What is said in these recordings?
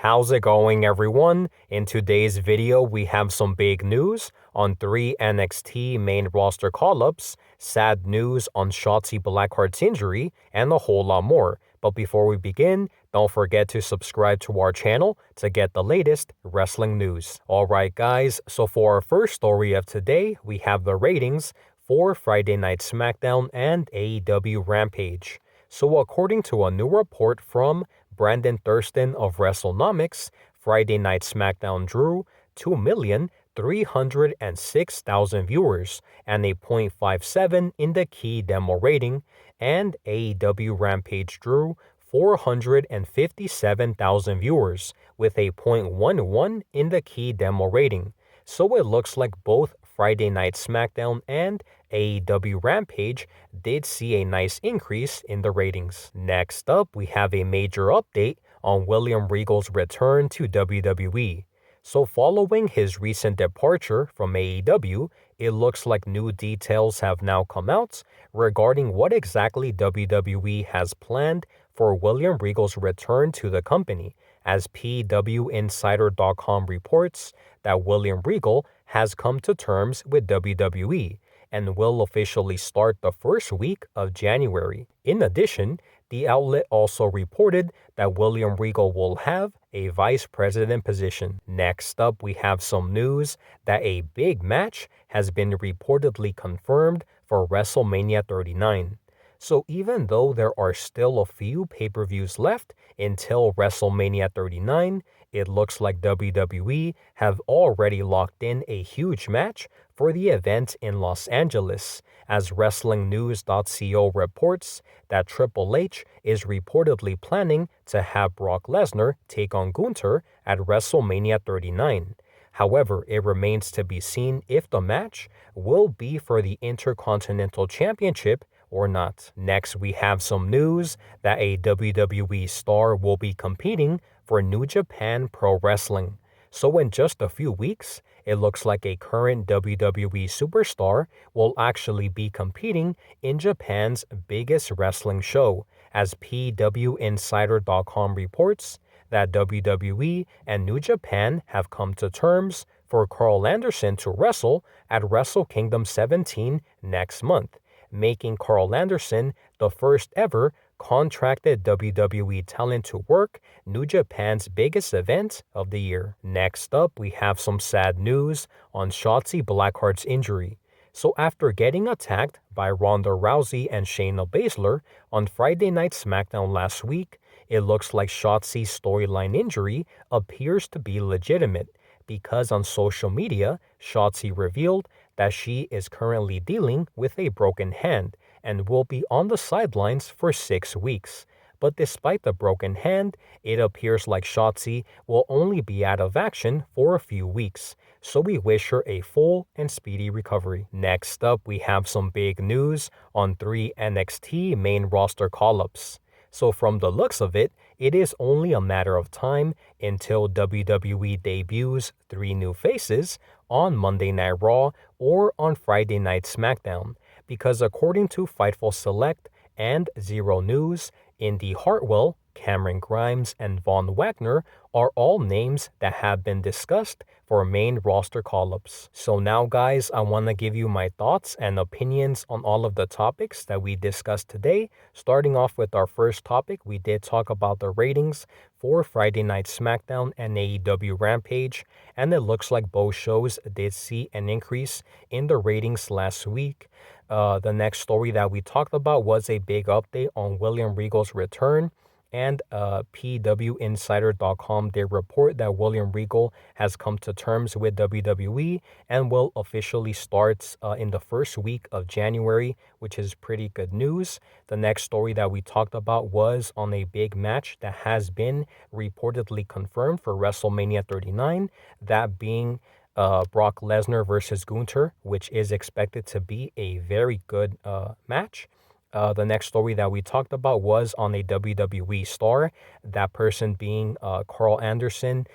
How's it going, everyone? In today's video, we have some big news on 3 NXT main roster call-ups, sad news on Shotzi Blackheart's injury, and a whole lot more. But before we begin, don't forget to subscribe to our channel to get the latest wrestling news. Alright guys, so for our first story of today, we have the ratings for Friday Night SmackDown and AEW Rampage. So according to a new report from Brandon Thurston of WrestleNomics, Friday Night SmackDown drew 2,306,000 viewers and a .57 in the key demo rating, and AEW Rampage drew 457,000 viewers with a .11 in the key demo rating. So it looks like both Friday Night SmackDown and AEW Rampage did see a nice increase in the ratings. Next up, we have a major update on William Regal's return to WWE. So following his recent departure from AEW, it looks like new details have now come out regarding what exactly WWE has planned for William Regal's return to the company, as PWInsider.com reports that William Regal has come to terms with WWE and will officially start the first week of January. In addition, the outlet also reported that William Regal will have a vice president position. Next up, we have some news that a big match has been reportedly confirmed for WrestleMania 39. So even though there are still a few pay-per-views left until WrestleMania 39, it looks like WWE have already locked in a huge match for the event in Los Angeles, as WrestlingNews.co reports that Triple H is reportedly planning to have Brock Lesnar take on Gunther at WrestleMania 39. However, it remains to be seen if the match will be for the Intercontinental Championship or not. Next, we have some news that a WWE star will be competing for New Japan Pro Wrestling. So in just a few weeks, it looks like a current WWE superstar will actually be competing in Japan's biggest wrestling show, as PWInsider.com reports that WWE and New Japan have come to terms for Carl Anderson to wrestle at Wrestle Kingdom 17 next month, making Carl Anderson the first ever contracted WWE talent to work New Japan's biggest event of the year. Next up, we have some sad news on Shotzi Blackheart's injury. So after getting attacked by Ronda Rousey and Shayna Baszler on Friday Night SmackDown last week, it looks like Shotzi's storyline injury appears to be legitimate, because on social media, Shotzi revealed that she is currently dealing with a broken hand and will be on the sidelines for 6 weeks. But despite the broken hand, it appears like Shotzi will only be out of action for a few weeks, so we wish her a full and speedy recovery. Next up, we have some big news on 3 NXT main roster call-ups. So from the looks of it, it is only a matter of time until WWE debuts 3 new faces on Monday Night Raw or on Friday Night SmackDown, because according to Fightful Select and Zero News, Indy Hartwell, Cameron Grimes, and Von Wagner are all names that have been discussed for main roster call-ups. So now guys, I want to give you my thoughts and opinions on all of the topics that we discussed today. Starting off with our first topic, we did talk about the ratings for Friday Night SmackDown and AEW Rampage, and it looks like both shows did see an increase in the ratings last week. The next story that we talked about was a big update on William Regal's return, and PWInsider.com did report that William Regal has come to terms with WWE and will officially start in the first week of January, which is pretty good news. The next story that we talked about was on a big match that has been reportedly confirmed for WrestleMania 39, that being Brock Lesnar versus Gunther, which is expected to be a very good match. The next story that we talked about was on a WWE star, that person being Carl Anderson.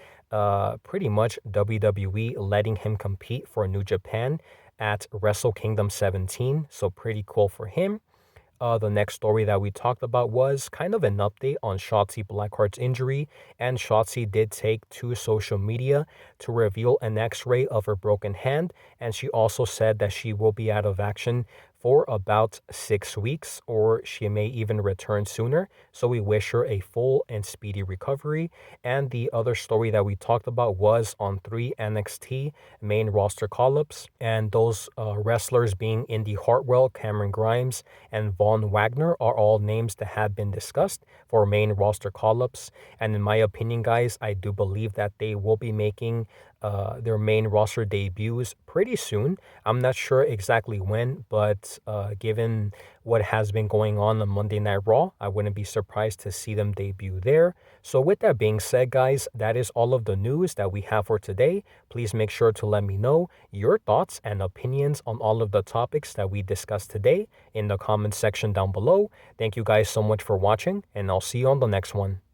Pretty much WWE letting him compete for New Japan at Wrestle Kingdom 17, so pretty cool for him. The next story that we talked about was kind of an update on Shotzi Blackheart's injury, and Shotzi did take to social media to reveal an x-ray of her broken hand, and she also said that she will be out of action for about 6 weeks, or she may even return sooner. So we wish her a full and speedy recovery. And the other story that we talked about was on 3 NXT main roster call-ups, and those wrestlers being Indy Hartwell, Cameron Grimes, and Von Wagner are all names that have been discussed for main roster call-ups. And in my opinion, guys, I do believe that they will be making their main roster debuts pretty soon. I'm not sure exactly when, but given what has been going on Monday Night Raw, I wouldn't be surprised to see them debut there. So with that being said, guys, that is all of the news that we have for today. Please make sure to let me know your thoughts and opinions on all of the topics that we discussed today in the comments section down below. Thank you guys so much for watching, and I'll see you on the next one.